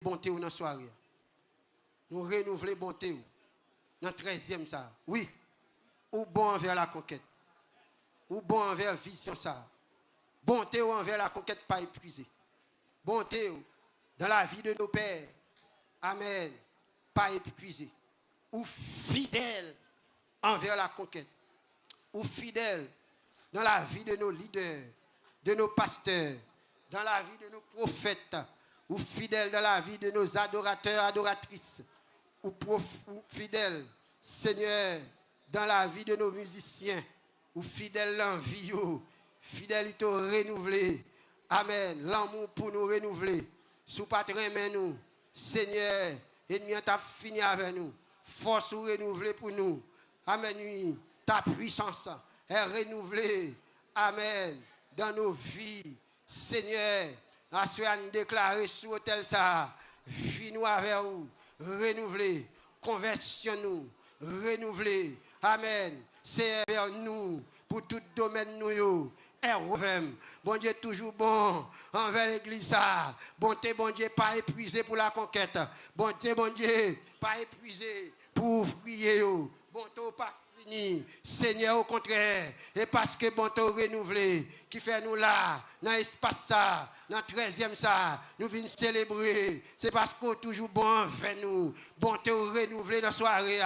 bonté dans la soirée. Nous renouveler bonté dans le 13e ça. Oui. Ou bon envers la conquête. Ou bon envers vision ça. Bonté envers la conquête pas épuisée. Bonté dans la vie de nos pères. Amen. Pas épuisée. Ou fidèle envers la conquête. Ou fidèle dans la vie de nos leaders, de nos pasteurs, dans la vie de nos prophètes, ou fidèle dans la vie de nos adorateurs, adoratrices, ou fidèle, Seigneur, dans la vie de nos musiciens, ou fidèle l'envie, fidélité renouvelée. Amen. L'amour pour nous renouveler. Sous patron nous, Seigneur, ennemi t'a fini avec nous. Force renouvelée pour nous. Amen. Oui, ta puissance est renouvelée. Amen. Dans nos vies. Seigneur, nous déclarer sur l'autel ça. Vie nous avec vous. Renouveler. Conversion nous. Renouveler. Amen. C'est vers nous. Pour tout domaine nous. Bon Dieu toujours bon envers l'église. Bonté, bon Dieu, pas épuisé pour la conquête. Bonté, bon Dieu, pas épuisé pour prier. Bonté, pas fini. Seigneur, au contraire. Et parce que bonté renouvelé, qui fait nous là, dans l'espace ça, dans le 13e ça, nous venons célébrer. C'est parce qu'on est toujours bon envers nous. Bonté renouvelé dans la soirée.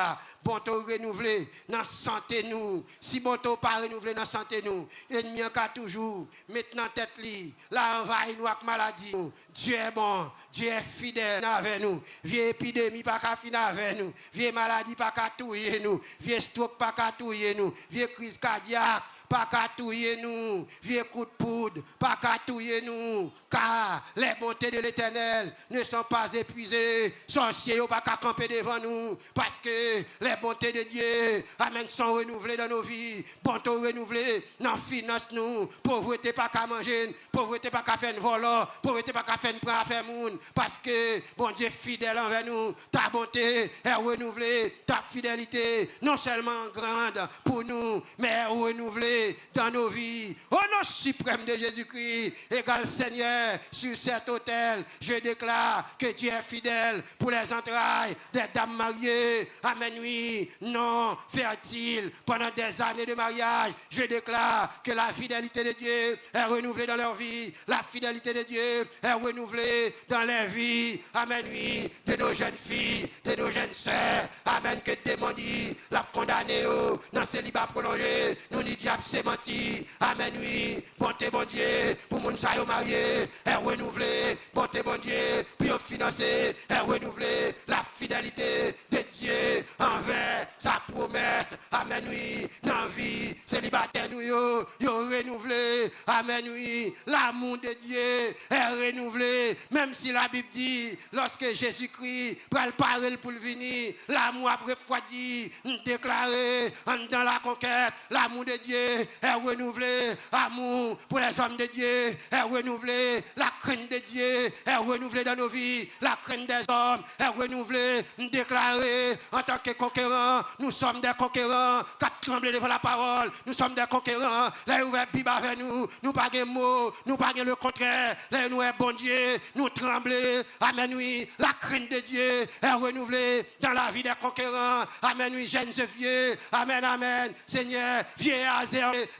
Bonté renouvelé dans la santé nous. Si bonté pas renouvelé dans la santé nous, ennemi a toujours maintenant tête li, là envahit nous avec maladie. Dieu est bon, Dieu est fidèle avec nous. Vieille épidémie pas qu'à finir avec nous. Vieille maladie pas qu'à touiller nous. Vieille stroke pas qu'à touiller nous. Vieille crise cardiaque pas qu'à touiller nous, vieux coup de poudre, pas qu'à touiller nous, car les bontés de l'Éternel ne sont pas épuisées. Sorciers n'ont pas qu'à camper devant nous, parce que les bontés de Dieu, amen, sont renouvelées dans nos vies. Bonté renouvelée dans finance nous, pauvreté pas qu'à manger, pauvreté pas qu'à faire un volant, pauvreté pas qu'à faire un prêt à faire moun, parce que bon Dieu fidèle envers nous, ta bonté est renouvelée, ta fidélité non seulement grande pour nous, mais renouvelée dans nos vies. Au nom suprême de Jésus-Christ, égal Seigneur, sur cet autel, je déclare que tu es fidèle pour les entrailles des dames mariées. Amen, oui, non fertiles pendant des années de mariage. Je déclare que la fidélité de Dieu est renouvelée dans leur vie. La fidélité de Dieu est renouvelée dans les vies. Amen, oui, de nos jeunes filles, de nos jeunes sœurs. Amen, que démon dit, la condamnée dans célibat prolongé. Nous n'y diable c'est menti. Amen, oui. Bonté, bon Dieu, pour moun sa yo marié, est renouvelé. Bonté, bon Dieu, pour financer, est renouvelé. La fidélité de Dieu envers sa promesse. Amen, oui. Dans vie, célibataire nous yo renouvelé. Amen, oui. L'amour de Dieu est renouvelé. Même si la Bible dit, lorsque Jésus-Christ pral parler pour le venir, l'amour a refroidi, déclaré dans la conquête, l'amour de Dieu est renouvelé. Amour pour les hommes de Dieu est renouvelé. La crainte de Dieu est renouvelée dans nos vies. La crainte des hommes est renouvelée. Déclaré en tant que conquérants, nous sommes des conquérants. Quatre trembler devant la parole, nous sommes des conquérants. Là où est Bible avec nous, nous pas de mots, nous pas le contraire. Là où nous est bon Dieu, nous trembler. Amen, oui. La crainte de Dieu est renouvelée dans la vie des conquérants. Amen, oui. Jeunes et vieux. Amen, amen. Seigneur, vieillards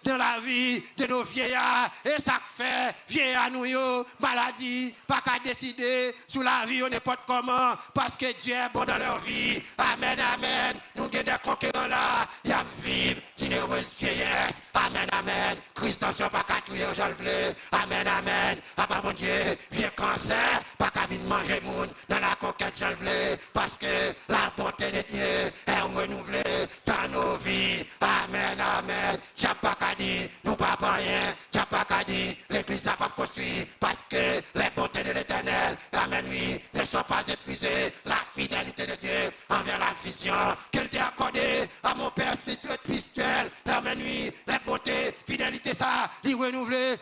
dans la vie de nos vieillards. Et ça fait vieillards nous, maladie, pas qu'à décider sur la vie, on n'importe comment, parce que Dieu est bon dans leur vie. Amen, amen. Nous avons des conquérants là, il y a vivre d'une heureuse vieillesse. Amen, amen. Christ en soit pas qu'à tuer, je le veux. Amen, amen. Papa, bon Dieu, vieux cancer, pas qu'à venir manger moun dans la conquête, je le veux. Parce que la bonté de Dieu est renouvelée dans nos vies. Amen, amen. J'ai pas qu'à dire, nous pas rien. J'ai pas qu'à dire, l'église n'a pas construit. Parce que les bontés de l'Éternel, amen, oui, ne sont pas épuisées. La fidélité de Dieu envers la vision qu'elle t'a accordée à mon Père spirituel. Amen, oui, la bonté, fidélité, ça, il renouvelé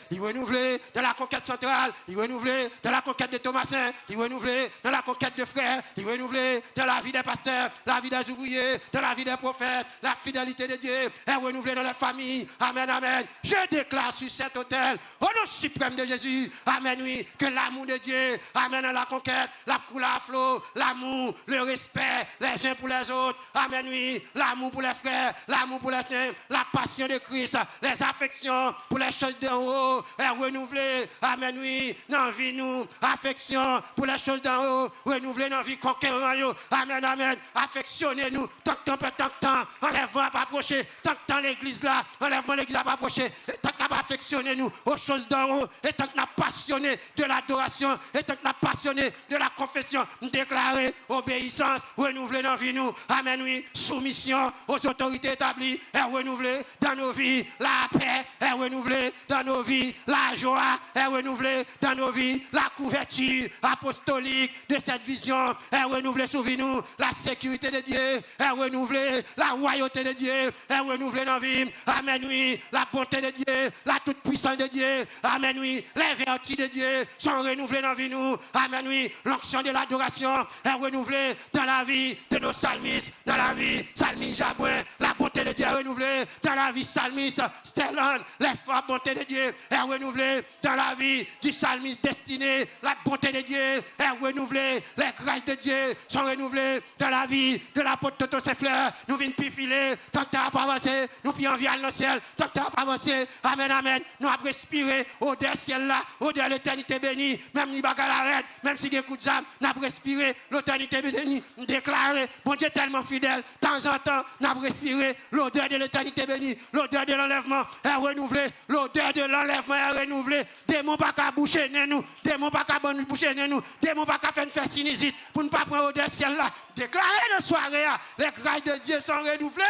dans la conquête centrale, il renouvelé dans la conquête de Thomasin, il renouvelé dans la conquête de frères, il renouvelé dans la vie des pasteurs, la vie des ouvriers, dans la vie des prophètes, la fidélité de Dieu est renouvelée dans les familles. Amen, amen. Je déclare sur cet autel, au nom suprême de Jésus, amen, oui, que l'amour de Dieu, amen, dans la conquête, la coule à flot, l'amour, le respect, les uns pour les autres, amen, oui, l'amour pour les frères, l'amour pour les saints, la passion de Christ, les affections pour les choses d'en haut, est renouvelée, amen, oui, dans la vie nous, affection pour les choses d'en haut, renouvelée dans la vie conquérant, amen, amen, affectionnez-nous, tant que temps, enlèvement à pas approcher, tant que temps l'église là, enlèvement l'église à pas approcher, tant que n'a pas affectionné nous aux choses d'en haut, et tant que n'a passionné de l'adoration, et tant que n'a passionné de la confession, déclarer obéissance, renouvelée dans la vie nous, amen, oui, soumission aux autorités établies, est renouvelée dans nos vies, la paix est renouvelée dans nos vies, la joie est renouvelée dans nos vies, la couverture apostolique de cette vision est renouvelée sous nous, la sécurité de Dieu est renouvelée, la royauté de Dieu est renouvelée dans nos vies, amen, oui, la bonté de Dieu, la toute puissance de Dieu, amen, oui, les vertus de Dieu sont renouvelées dans nos vies, nous, amen, oui, l'onction de l'adoration est renouvelée dans la vie de nos psalmistes, dans la vie psalmiste Jabouin, la bonté de Dieu est renouvelée dans la vie psalmiste Stellan, les fortes bonté de Dieu est renouvelée dans la vie du psalmiste Destiné, la bonté de Dieu est renouvelée, les grâces de Dieu sont renouvelées dans la vie de l'apôtre Toto Sefleur, nous venons plus filer, tant que tu n'as pas avancé, nous puis envier dans le ciel, tant que tu n'as pas avancé, amen, amen, nous avons respiré au-delà ciel là, au-delà l'éternité bénie, même ni bagarre arrête, même si des coups de zame, nous avons respiré l'éternité bénie, déclaré, bon Dieu tellement fidèle, de temps en temps, nous avons respiré l'odeur de l'éternité bénie, l'odeur de l'enlèvement est renouvelée, l'odeur de l'enlèvement est renouvelée, démons pas qu'à boucher nous, démons pas qu'à boucher nous, démons pas qu'à faire sinusite, pour ne pas prendre l'odeur ciel là, déclaré de soirée, les grâces de Dieu sont renouvelées.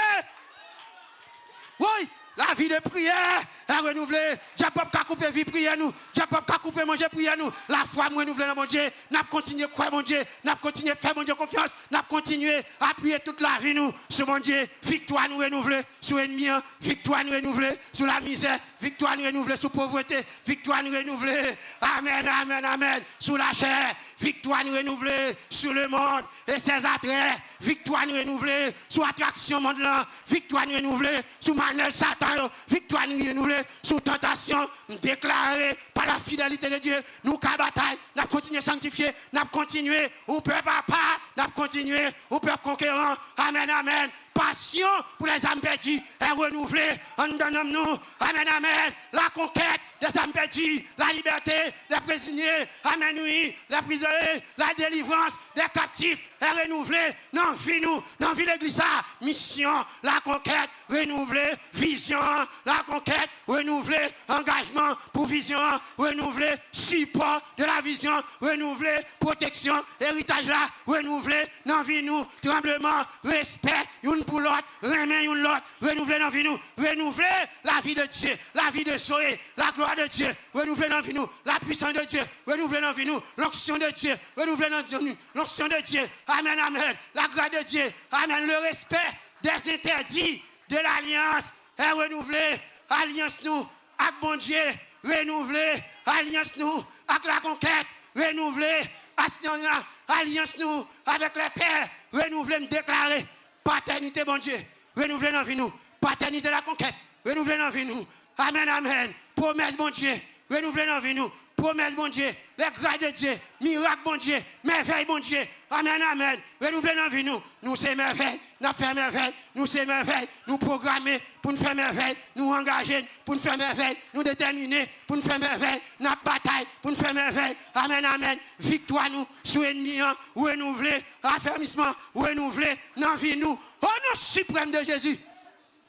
Oui, la vie de prière est renouvelée. Jacob a coupé vie prière nous. Jacob a coupé manger prière nous. La foi est renouvelée dans mon Dieu. N'a continué à croire mon Dieu. N'a continué à faire mon Dieu confiance. N'a continué à appuyer toute la vie nous sur mon Dieu. Victoire nous renouvelée sur l'ennemi. Victoire nous renouvelée sur la misère. Victoire nous renouvelée sur la pauvreté. Victoire nous renouvelée. Amen, amen, amen. Sur la chair. Victoire nous renouvelée sur le monde et ses attraits. Victoire nous renouvelée sur l'attraction monde là. Victoire nous renouvelée sur Manel Satan. Victoire nous renouvelée sous tentation déclarée par la fidélité de Dieu. Nous qu'à bataille, nous continuons à sanctifier, nous continuons au peuple papa, nous continuons au peuple conquérant. Amen, amen. Passion pour les âmes perdues est renouvelée en nous. Amen, amen. La conquête des âmes perdues, la liberté des prisonniers. Amen, oui. Les prisonniers, la délivrance des captifs est renouvelée. Non, vie nous, non, vie l'église. Mission, la conquête renouvelée. Vision, la conquête renouvelée. Engagement pour vision renouvelée. Support de la vision renouvelée. Protection, héritage là renouvelé. Non, vie nous, tremblement, respect. Une pour l'autre, remet une l'autre, renouveler dans vie nous, renouveler la vie de Dieu, la vie de Zoé, la gloire de Dieu, renouveler dans vie nous, la puissance de Dieu, renouveler dans vie nous, l'onction de Dieu, renouveler dans vie nous, l'onction de Dieu, amen, amen, la grâce de Dieu, amen, le respect des interdits de l'alliance est renouvelé, alliance nous, avec bon Dieu, renouvelé, alliance nous, avec la conquête, renouvelé, alliance nous, avec les pères, renouvelé, déclaré. Paternité, bon Dieu, renouvelez dans vie nous. Paternité de la conquête, renouvelez dans vie nous. Amen, amen. Promesse, bon Dieu, renouvelez dans vie nous. Promesse, bon Dieu, les grâces de Dieu, miracle, bon Dieu, merveille, bon Dieu. Amen, amen. Renouvelez dans vie nous. Nous, c'est merveille, nous faisons merveille. Nous, c'est merveille. Nous programmer pour nous faire merveille. Nous engager pour nous faire merveille. Nous déterminer pour nous faire merveille. Nous bataille pour nous faire merveille. Amen, amen. Victoire nous, sur l'ennemi, renouvelé. Affermissement, renouvelé. Dans vie nous. Au nom suprême de Jésus.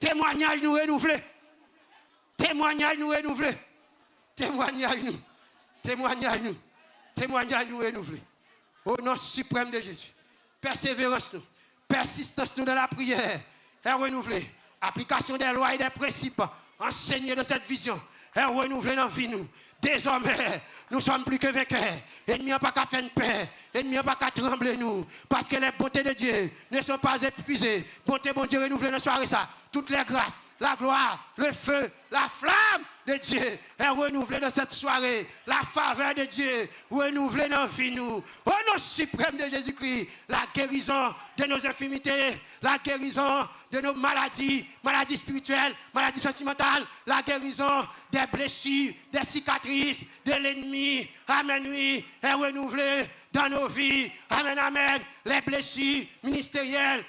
Témoignage nous renouvelé. Témoignage nous renouvelé. Témoignage nous. Témoignage nous. Témoignage nous renouvelé. Au nom suprême de Jésus. Persévérance nous. Persistance nous dans la prière. Est renouvelée. Application des lois et des principes enseignés de cette vision est renouvelée dans la vie nous. Désormais, nous sommes plus que vainqueurs. Ennemi n'a pas qu'à faire une paix. Ennemi n'a pas qu'à trembler nous. Parce que les bontés de Dieu ne sont pas épuisées. Bonté, bon Dieu, renouvelée dans la soirée ça. Toutes les grâces, la gloire, le feu, la flamme de Dieu est renouvelée dans cette soirée. La faveur de Dieu renouvelée dans la vie nous. Au nom suprême de Jésus-Christ, la guérison de nos infirmités, la guérison de nos maladies, maladies spirituelles, maladies sentimentales, la guérison des blessures, des cicatrices de l'ennemi. Amen, oui, est renouvelée dans nos vies. Amen, amen. Les blessures ministérielles,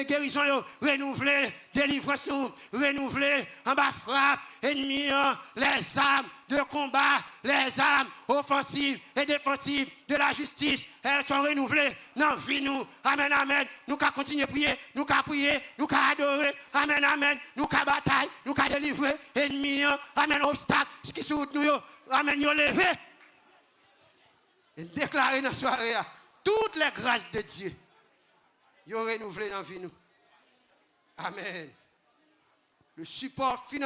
guérison renouvelée, délivrance nous renouvelée, en bas frappe, ennemi, les armes de combat, les armes offensives et défensives de la justice, elles sont renouvelées dans la vie nous. Amen, amen. Nous qu'à continuer à prier, nous qu'à prier, nous qu'à adorer. Amen, amen. Nous qu'à bataille, nous qu'à délivrer. Ennemi, amen, obstacle, ce qui sont nous, amen, nous lever. Et déclarer dans la soirée, toutes les grâces de Dieu, ils renouvelées dans la vie nous. Amen. Le support financier.